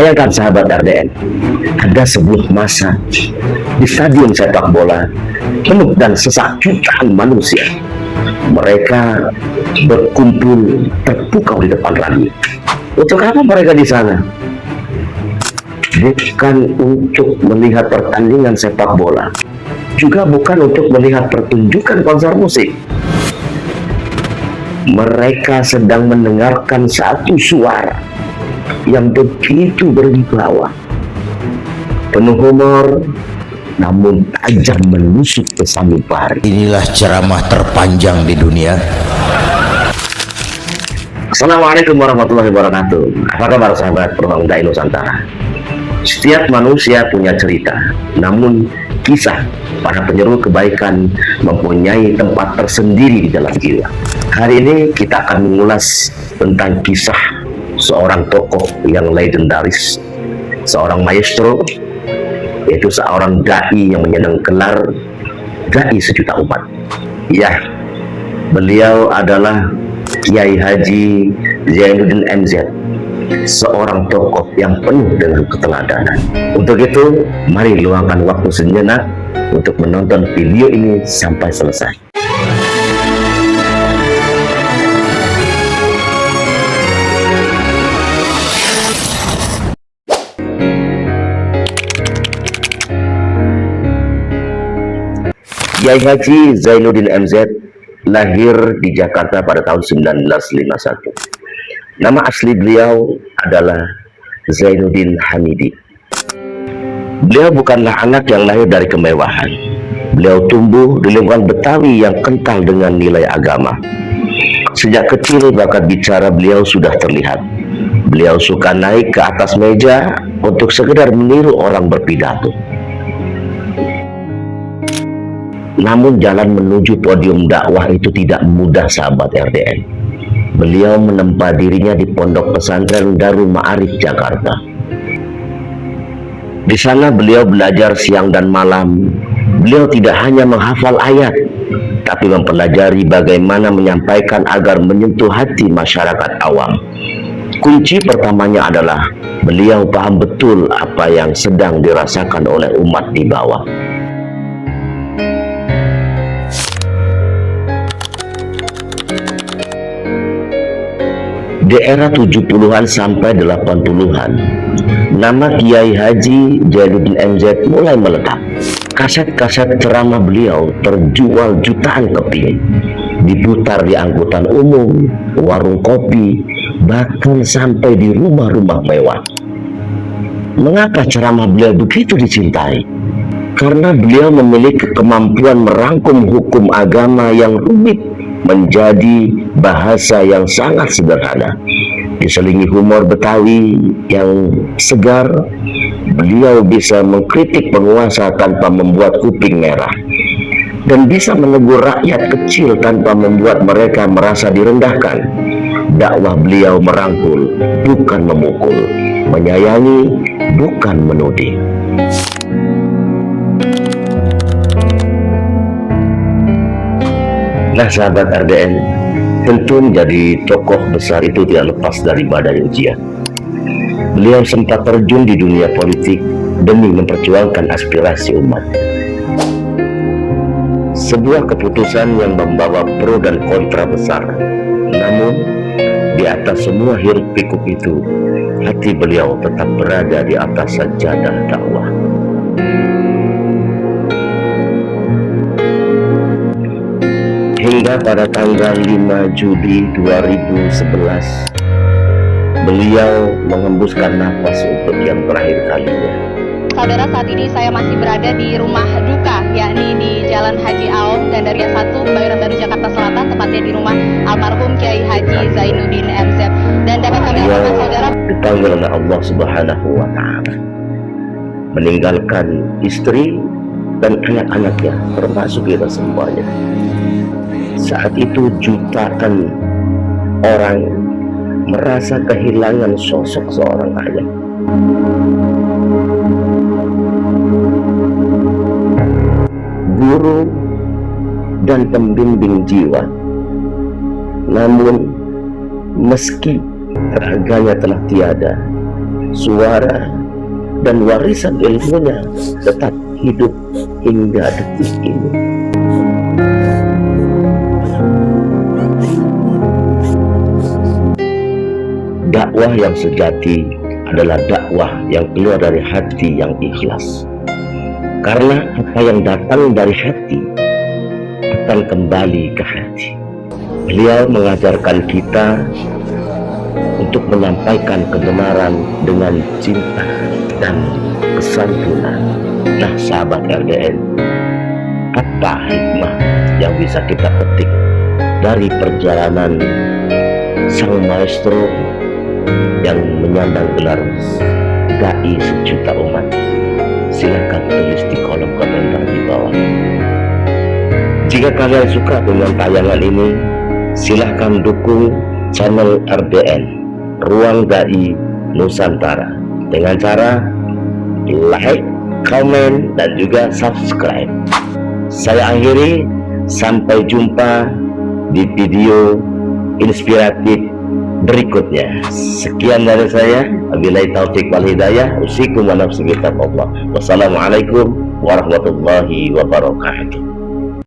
Bayangkan sahabat RDN, ada sebuah masa di stadion sepak bola penuh dan sesak jutaan manusia. Mereka berkumpul terpukau di depan radio. Untuk apa mereka di sana? Bukan untuk melihat pertandingan sepak bola, juga bukan untuk melihat pertunjukan konser musik. Mereka sedang mendengarkan satu suara yang begitu berwibawa, penuh humor, namun tajam menusuk ke sanubari. Inilah ceramah terpanjang di dunia. Assalamualaikum warahmatullahi wabarakatuh. Apa kabar sahabat Perubahan Dai Nusantara? Setiap manusia punya cerita, namun kisah para penyeru kebaikan mempunyai tempat tersendiri di dalam jiwa. Hari ini kita akan mengulas tentang kisah seorang tokoh yang legendaris, seorang maestro, yaitu seorang dai yang menyandang gelar dai sejuta umat. Ya, beliau adalah Kiai Haji Zainuddin MZ, seorang tokoh yang penuh dengan keteladanan. Untuk itu, mari luangkan waktu sejenak untuk menonton video ini sampai selesai. Kiai Haji Zainuddin MZ lahir di Jakarta pada tahun 1951. Nama asli beliau adalah Zainuddin Hamidi. Beliau bukanlah anak yang lahir dari kemewahan. Beliau tumbuh di lingkungan Betawi yang kental dengan nilai agama. Sejak kecil bakat bicara beliau sudah terlihat. Beliau suka naik ke atas meja untuk sekedar meniru orang berpidato. Namun jalan menuju podium dakwah itu tidak mudah sahabat RDN. Beliau menempa dirinya di Pondok Pesantren Darul Ma'arif Jakarta. Di sana beliau belajar siang dan malam. Beliau tidak hanya menghafal ayat, tapi mempelajari bagaimana menyampaikan agar menyentuh hati masyarakat awam. Kunci pertamanya adalah beliau paham betul apa yang sedang dirasakan oleh umat di bawah. Di era 70-an sampai 80-an, nama Kiai Haji Zainuddin MZ mulai meledak. Kaset-kaset ceramah beliau terjual jutaan keping, diputar di angkutan umum, warung kopi, bahkan sampai di rumah-rumah mewah. Mengapa ceramah beliau begitu dicintai? Karena beliau memiliki kemampuan merangkum hukum agama yang rumit menjadi bahasa yang sangat sederhana. Diselingi humor Betawi yang segar, beliau bisa mengkritik penguasa tanpa membuat kuping merah, dan bisa menegur rakyat kecil tanpa membuat mereka merasa direndahkan. Dakwah beliau merangkul, bukan memukul, menyayangi, bukan menuding. Nah sahabat RDN, tentu menjadi tokoh besar itu tidak lepas dari badai ujian. Beliau sempat terjun di dunia politik demi memperjuangkan aspirasi umat. Sebuah keputusan yang membawa pro dan kontra besar. Namun, di atas semua hiruk pikuk itu, hati beliau tetap berada di atas sajadah dakwah. Hingga pada tanggal 5 Juli 2011, beliau mengembuskan nafas untuk yang terakhir kalinya. Saudara, saat ini saya masih berada di rumah duka, yakni di Jalan Haji Aom, dan dari yang satu, Kebayoran Baru, Jakarta Selatan, tepatnya di rumah almarhum Kiai Haji Zainuddin MZ. Dan dapat kami laporkan saudara, dipanggil oleh Allah Subhanahu wa Ta'ala, meninggalkan istri dan anak-anaknya, termasuk kita semuanya. Saat itu jutaan orang merasa kehilangan sosok seorang ayah. Guru dan pembimbing jiwa. Namun meski tenaganya telah tiada, suara, dan warisan ilmunya tetap hidup hingga detik ini. Dakwah yang sejati adalah dakwah yang keluar dari hati yang ikhlas. Karena apa yang datang dari hati akan kembali ke hati. Beliau mengajarkan kita untuk menyampaikan kebenaran dengan cinta dan kesantunan. Nah, sahabat RDN, apa hikmah yang bisa kita petik dari perjalanan sang maestro yang menyandang gelar dai sejuta umat? Silahkan tulis di kolom komentar di bawah. Jika kalian suka dengan tayangan ini, silahkan dukung channel RDN Ruang Dai Nusantara dengan cara like, komen, dan juga subscribe. Saya akhiri, sampai jumpa di video inspiratif berikutnya. Sekian dari saya. Wabillahi taufik wal hidayah. Usikum wa nafsi kitab Allah. Wassalamualaikum warahmatullahi wabarakatuh.